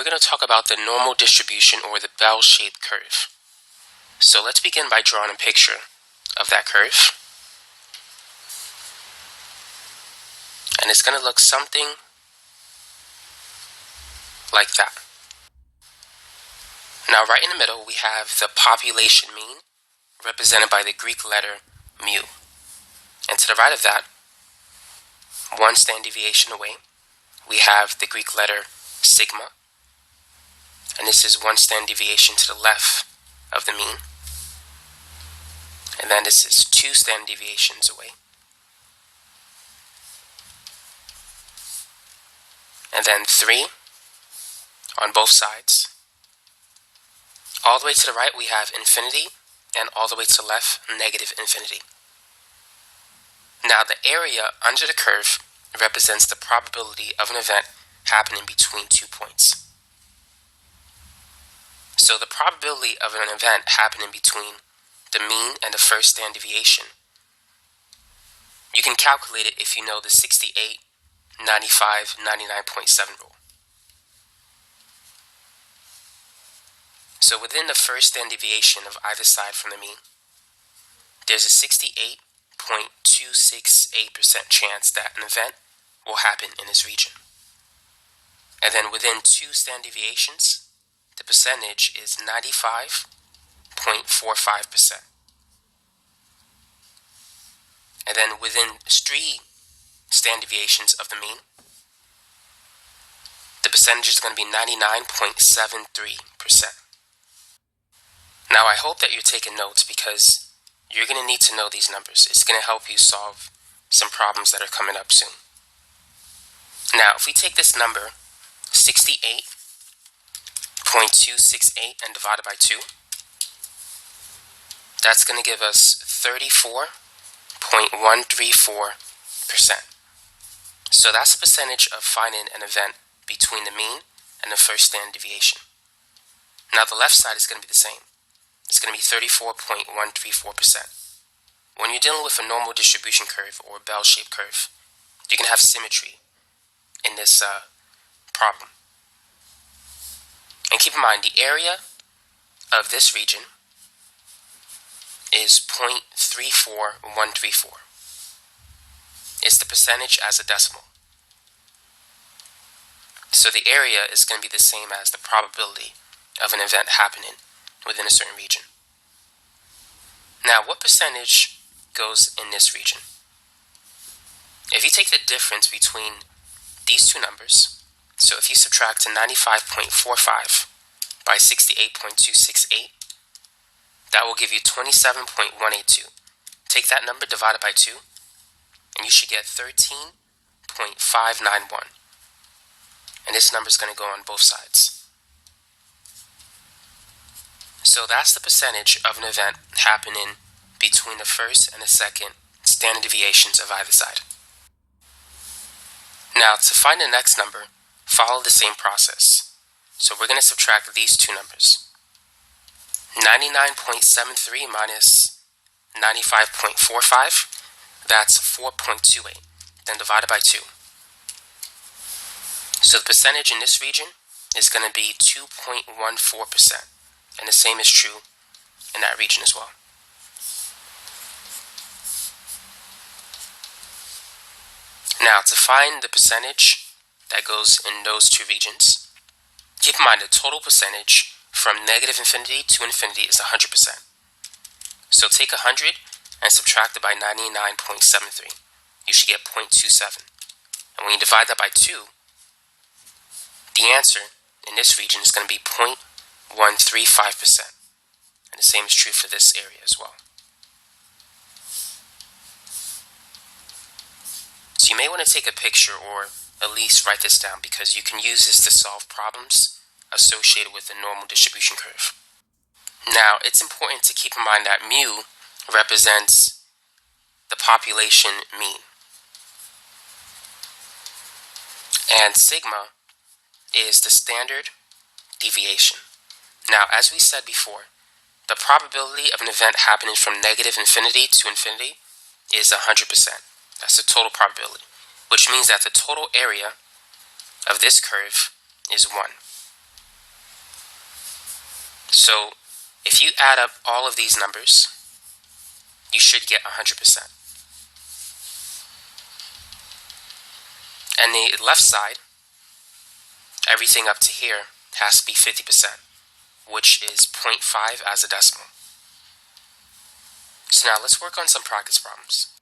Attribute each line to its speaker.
Speaker 1: we're going to talk about the normal distribution or the bell-shaped curve. So let's begin by drawing a picture of that curve. And it's going to look something like that. Now, right in the middle, we have the population mean, represented by the Greek letter mu. And to the right of that, one standard deviation away, we have the Greek letter sigma. And this is one standard deviation to the left of the mean. And then this is two standard deviations away. And then 3 on both sides. All the way to the right, we have infinity, and all the way to the left, negative infinity. Now, the area under the curve represents the probability of an event happening between 2 points. So the probability of an event happening between the mean and the first standard deviation, you can calculate it if you know the 68, 95, 99.7 rule. So within the first standard deviation of either side from the mean, there's a 68.268% chance that an event will happen in this region. And then within two standard deviations, the percentage is 95.45%. And then within 3 standard deviations of the mean, the percentage is going to be 99.73%. Now, I hope that you're taking notes because you're going to need to know these numbers. It's going to help you solve some problems that are coming up soon. Now, if we take this number, 68.268, and divide it by 2, that's going to give us 34.134%. So that's the percentage of finding an event between the mean and the first standard deviation. Now, the left side is going to be the same. It's going to be 34.134%. When you're dealing with a normal distribution curve or bell-shaped curve, you can have symmetry in this problem. And keep in mind, the area of this region is 0.34134. It's the percentage as a decimal. So the area is going to be the same as the probability of an event happening within a certain region. Now, what percentage goes in this region? If you take the difference between these two numbers, so if you subtract 95.45 by 68.268, that will give you 27.182. Take that number, divide it by 2, and you should get 13.591. And this number is going to go on both sides. So that's the percentage of an event happening between the first and the second standard deviations of either side. Now, to find the next number, follow the same process. So we're going to subtract these two numbers. 99.73 minus 95.45, that's 4.28. Then divided by 2. So the percentage in this region is going to be 2.14%. And the same is true in that region as well. Now, to find the percentage that goes in those two regions, keep in mind the total percentage from negative infinity to infinity is 100%. So take 100 and subtract it by 99.73. You should get 0.27. And when you divide that by 2, the answer in this region is going to be 0.135%. And the same is true for this area as well. So you may want to take a picture or at least write this down because you can use this to solve problems associated with the normal distribution curve. Now, it's important to keep in mind that mu represents the population mean. And sigma is the standard deviation. Now, as we said before, the probability of an event happening from negative infinity to infinity is 100%. That's the total probability, which means that the total area of this curve is 1. So if you add up all of these numbers, you should get 100%. And the left side, everything up to here, has to be 50%, which is 0.5 as a decimal. So now let's work on some practice problems.